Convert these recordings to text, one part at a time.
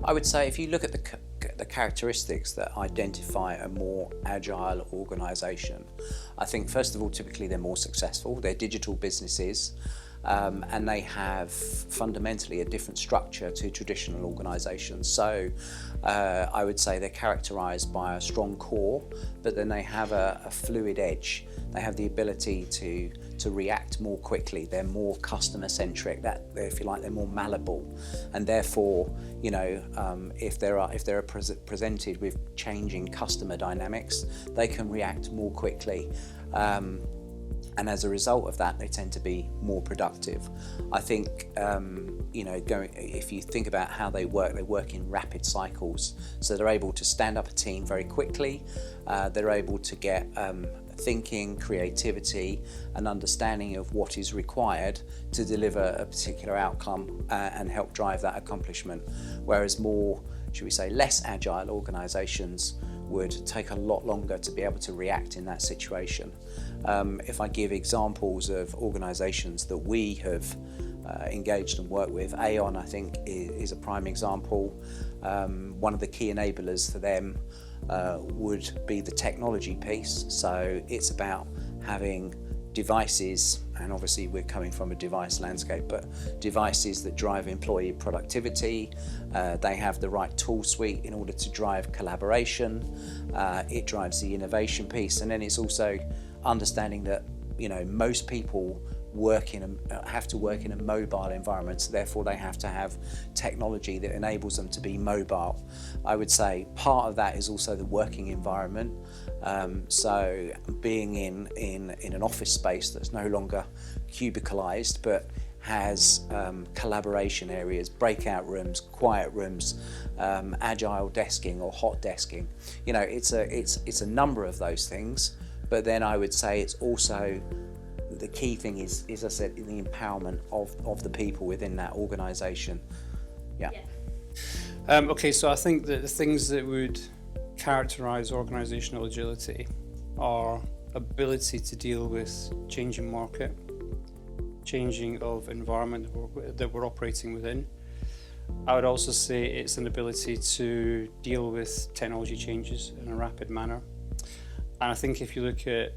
I would say if you look at the characteristics that identify a more agile organisation, I think first of all, typically they're more successful, they're digital businesses, and they have fundamentally a different structure to traditional organisations. So I would say they're characterised by a strong core, but then they have a fluid edge. They have the ability to react more quickly. They're more customer centric. That, if you like, they're more malleable, and therefore, you know, if they're presented with changing customer dynamics, they can react more quickly. And as a result of that, they tend to be more productive. I think, you know, if you think about how they work in rapid cycles. So they're able to stand up a team very quickly. They're able to get thinking, creativity, and understanding of what is required to deliver a particular outcome and help drive that accomplishment. Whereas more, should we say, less agile organisations would take a lot longer to be able to react in that situation. If I give examples of organisations that we have engaged and worked with, Aon, I think, is a prime example. One of the key enablers for them would be the technology piece. So it's about having devices, and obviously we're coming from a device landscape, but devices that drive employee productivity. They have the right tool suite in order to drive collaboration. It drives the innovation piece, and then it's also understanding that, you know, most people have to work in a mobile environment, so therefore they have to have technology that enables them to be mobile. I would say part of that is also the working environment. So being in an office space that's no longer cubicalized, but has collaboration areas, breakout rooms, quiet rooms, agile desking or hot desking. You know, it's a number of those things. But then I would say it's also, the key thing is, as I said, the empowerment of the people within that organisation. Yeah. Okay, so I think that the things that would characterise organisational agility are ability to deal with changing market, changing of environment that we're operating within. I would also say it's an ability to deal with technology changes in a rapid manner. And I think if you look at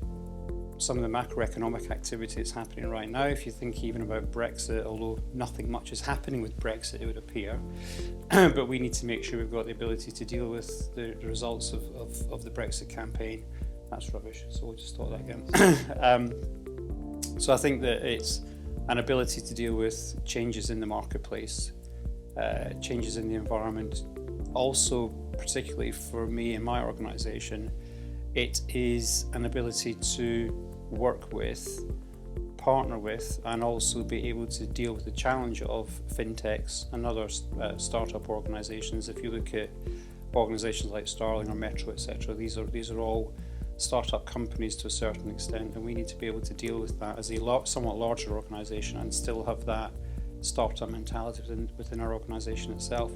some of the macroeconomic activity that's happening right now, if you think even about Brexit, although nothing much is happening with Brexit, it would appear, but we need to make sure we've got the ability to deal with the results of the Brexit campaign. That's rubbish, so we'll just start that again. So I think that it's an ability to deal with changes in the marketplace, changes in the environment. Also, particularly for me and my organisation, it is an ability to work with, partner with, and also be able to deal with the challenge of fintechs and other startup organisations. If you look at organisations like Starling or Metro, etc., these are all startup companies to a certain extent, and we need to be able to deal with that as a somewhat larger organisation and still have that startup mentality within our organisation itself.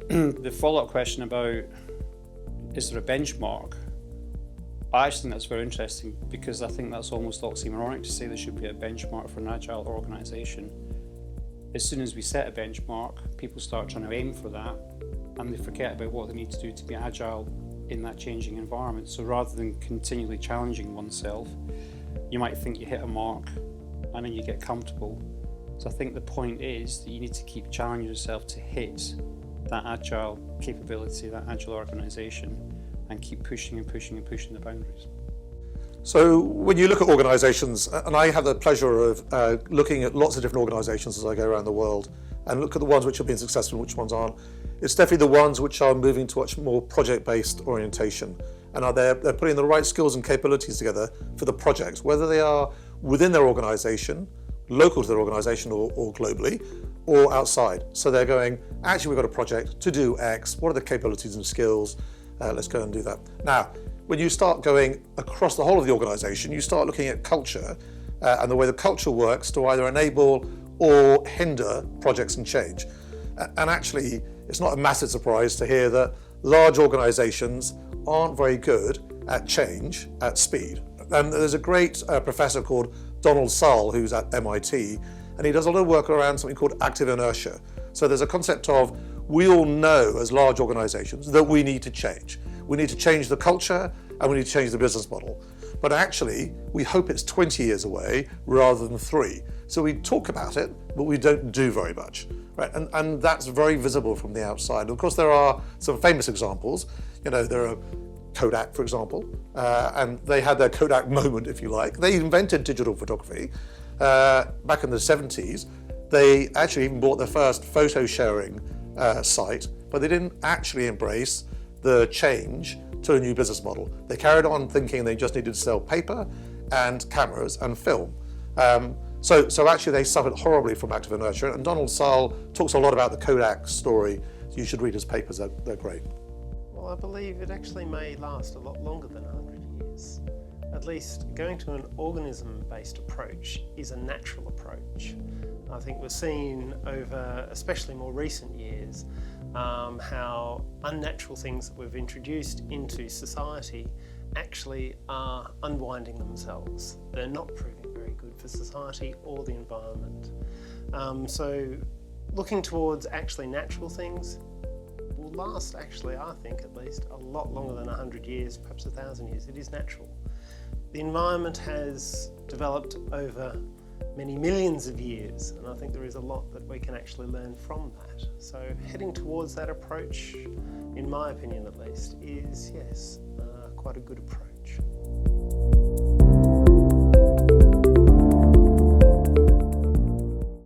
The follow-up question about, is there a benchmark? I actually think that's very interesting, because I think that's almost oxymoronic to say there should be a benchmark for an agile organisation. As soon as we set a benchmark, people start trying to aim for that, and they forget about what they need to do to be agile in that changing environment. So rather than continually challenging oneself, you might think you hit a mark and then you get comfortable. So I think the point is that you need to keep challenging yourself to hit that agile capability, that agile organisation, and keep pushing and pushing and pushing the boundaries. So when you look at organisations, and I have the pleasure of looking at lots of different organisations as I go around the world and look at the ones which have been successful and which ones aren't, it's definitely the ones which are moving to much more project-based orientation, and they're putting the right skills and capabilities together for the projects, whether they are within their organisation, local to their organisation or globally, or outside. So they're going, actually we've got a project to do X, what are the capabilities and skills? Let's go and do that. Now, when you start going across the whole of the organisation, you start looking at culture and the way the culture works to either enable or hinder projects and change. And actually, it's not a massive surprise to hear that large organisations aren't very good at change at speed. And there's a great professor called Donald Saul, who's at MIT, and he does a lot of work around something called active inertia. So there's a concept of we all know as large organizations that we need to change. We need to change the culture and we need to change the business model. But actually, we hope it's 20 years away rather than 3. So we talk about it, but we don't do very much. Right? And that's very visible from the outside. Of course, there are some famous examples. There are Kodak, for example, and they had their Kodak moment, if you like. They invented digital photography back in the 70s. They actually even bought their first photo sharing site, but they didn't actually embrace the change to a new business model. They carried on thinking they just needed to sell paper and cameras and film. So actually they suffered horribly from active inertia, and Donald Searle talks a lot about the Kodak story. You should read his papers, they're great. Well, I believe it actually may last a lot longer than 100 years. At least going to an organism-based approach is a natural approach. I think we've seen over, especially more recent years, how unnatural things that we've introduced into society actually are unwinding themselves. They're not proving very good for society or the environment. So looking towards actually natural things will last, actually, I think at least, a lot longer than 100 years, perhaps 1,000 years. It is natural. The environment has developed over many millions of years, and I think there is a lot that we can actually learn from that. So heading towards that approach, in my opinion at least, is, yes, quite a good approach.